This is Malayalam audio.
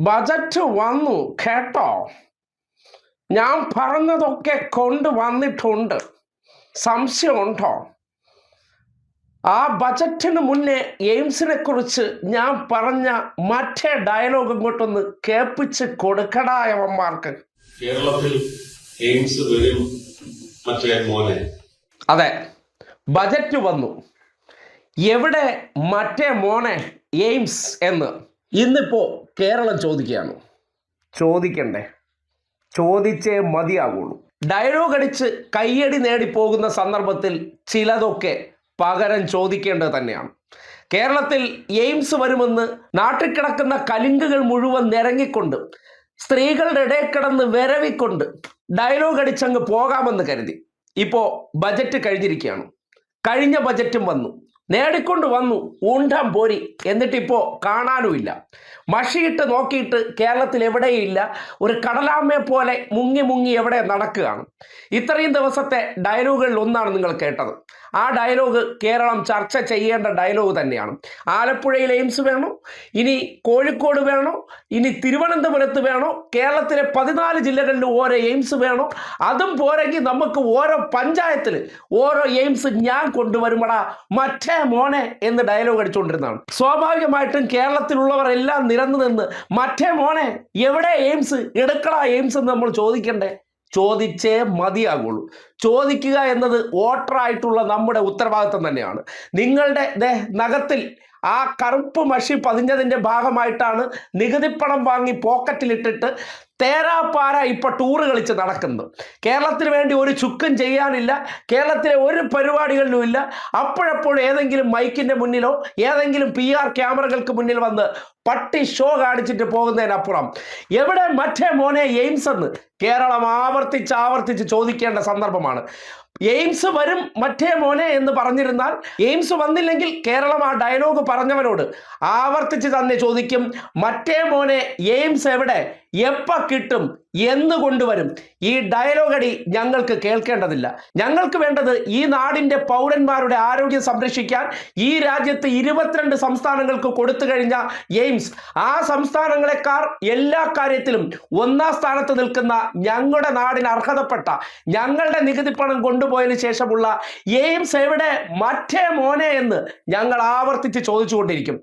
ബജറ്റ് വന്നു കേട്ടോ. ഞാൻ പറഞ്ഞതൊക്കെ കൊണ്ടുവന്നിട്ടുണ്ട്. സംശയമുണ്ടോ? ആ ബജറ്റിന് മുന്നേ എയിംസിനെ കുറിച്ച് ഞാൻ പറഞ്ഞ മറ്റേ ഡയലോഗ് ഇങ്ങോട്ടൊന്ന് കേൾപ്പിച്ച് കൊടുക്കടായവന്മാർക്ക്. കേരളത്തിൽ എയിംസ് വരും മറ്റേ മോനെ. അതെ, ബജറ്റ് വന്നു. എവിടെ മറ്റേ മോനെ എയിംസ് എന്ന് ഇന്നിപ്പോ കേരളം ചോദിക്കുകയാണ്. ചോദിക്കണ്ടേ? ചോദിച്ചേ മതിയാകുള്ളൂ. ഡയലോഗ് അടിച്ച് കയ്യടി നേടിപ്പോകുന്ന സന്ദർഭത്തിൽ ചിലതൊക്കെ പകരം ചോദിക്കേണ്ടത് തന്നെയാണ്. കേരളത്തിൽ എയിംസ് വരുമെന്ന് നാട്ടിൽ കിടക്കുന്ന കലിങ്കുകൾ മുഴുവൻ നിരങ്ങിക്കൊണ്ട് സ്ത്രീകളുടെ ഇടയിൽ കിടന്ന് വിരവിക്കൊണ്ട് ഡയലോഗ് അടിച്ചങ്ങ് പോകാമെന്ന് കരുതി. ഇപ്പോൾ ബജറ്റ് കഴിഞ്ഞിരിക്കുകയാണ്. കഴിഞ്ഞ ബജറ്റും വന്നു, നേടിക്കൊണ്ട് വന്നു, ഊണ്ടാൻ പോരി. എന്നിട്ടിപ്പോൾ കാണാനുമില്ല. മഷിയിട്ട് നോക്കിയിട്ട് കേരളത്തിൽ എവിടെയില്ല. ഒരു കടലാമ്മയെ പോലെ മുങ്ങി മുങ്ങി എവിടെ നടക്കുകയാണ്. ഇത്രയും ദിവസത്തെ ഡയലോഗുകളിൽ ഒന്നാണ് നിങ്ങൾ കേട്ടത്. ആ ഡയലോഗ് കേരളം ചർച്ച ചെയ്യേണ്ട ഡയലോഗ് തന്നെയാണ്. ആലപ്പുഴയിൽ എയിംസ് വേണോ? ഇനി കോഴിക്കോട് വേണോ? ഇനി തിരുവനന്തപുരത്ത് വേണോ? കേരളത്തിലെ 14 ജില്ലകളിൽ ഓരോ എയിംസ് വേണോ? അതും പോരെങ്കിൽ നമുക്ക് ഓരോ പഞ്ചായത്തിൽ ഓരോ എയിംസ് ഞാൻ കൊണ്ടുവരുമടാ മറ്റേ മോനെ എന്ന് ഡയലോഗ് അടിച്ചുകൊണ്ടിരുന്നതാണ്. സ്വാഭാവികമായിട്ടും കേരളത്തിലുള്ളവർ എല്ലാം നിരന്നു നിന്ന് മറ്റേ മോനെ എവിടെ എയിംസ്, എടുക്കടാ എയിംസ് എന്ന് നമ്മൾ ചോദിക്കണ്ടേ? ചോദിച്ചേ മതിയാകുള്ളൂ. ചോദിക്കുക എന്നത് വോട്ടറായിട്ടുള്ള നമ്മുടെ ഉത്തരവാദിത്വം തന്നെയാണ്. നിങ്ങളുടെ നഖത്തിൽ ആ കറുപ്പ് മഷി പതിഞ്ഞതിൻ്റെ ഭാഗമായിട്ടാണ് നികുതിപ്പണം വാങ്ങി പോക്കറ്റിലിട്ടിട്ട് തേരാപ്പാര ഇപ്പൊ ടൂറ് കളിച്ച് നടക്കുന്നത്. കേരളത്തിന് വേണ്ടി ഒരു ചുക്കും ചെയ്യാനില്ല, കേരളത്തിലെ ഒരു പരിപാടികളിലും ഇല്ല. അപ്പോഴപ്പോഴും ഏതെങ്കിലും മൈക്കിന്റെ മുന്നിലോ ഏതെങ്കിലും PR ക്യാമറകൾക്ക് മുന്നിൽ വന്ന് പട്ടി ഷോ കാണിച്ചിട്ട് പോകുന്നതിനപ്പുറം എവിടെ മറ്റേ മോനെ എയിംസ് എന്ന് കേരളം ആവർത്തിച്ച് ചോദിക്കേണ്ട സന്ദർഭമാണ്. എയിംസ് വരും മറ്റേ മോനെ എന്ന് പറഞ്ഞിരുന്നാൽ എയിംസ് വന്നില്ലെങ്കിൽ കേരളം ആ ഡയലോഗ് പറഞ്ഞവനോട് ആവർത്തിച്ച് തന്നെ ചോദിക്കും, മറ്റേ മോനെ എയിംസ് എവിടെ, എപ്പ കിട്ടും, എന്ന് കൊണ്ടുവരും. ഈ ഡയലോഗ് അടി ഞങ്ങൾക്ക് കേൾക്കേണ്ടതില്ല. ഞങ്ങൾക്ക് വേണ്ടത് ഈ നാടിൻ്റെ പൗരന്മാരുടെ ആരോഗ്യം സംരക്ഷിക്കാൻ ഈ രാജ്യത്ത് 22 സംസ്ഥാനങ്ങൾക്ക് കൊടുത്തു കഴിഞ്ഞ എയിംസ്, ആ സംസ്ഥാനങ്ങളെക്കാൾ എല്ലാ കാര്യത്തിലും ഒന്നാം സ്ഥാനത്ത് നിൽക്കുന്ന ഞങ്ങളുടെ നാടിന് അർഹതപ്പെട്ട ഞങ്ങളുടെ നികുതി പണം കൊണ്ടുപോയതിനു ശേഷമുള്ള എയിംസ് എവിടെ മറ്റേ മോനെ എന്ന് ഞങ്ങൾ ആവർത്തിച്ച് ചോദിച്ചുകൊണ്ടിരിക്കും.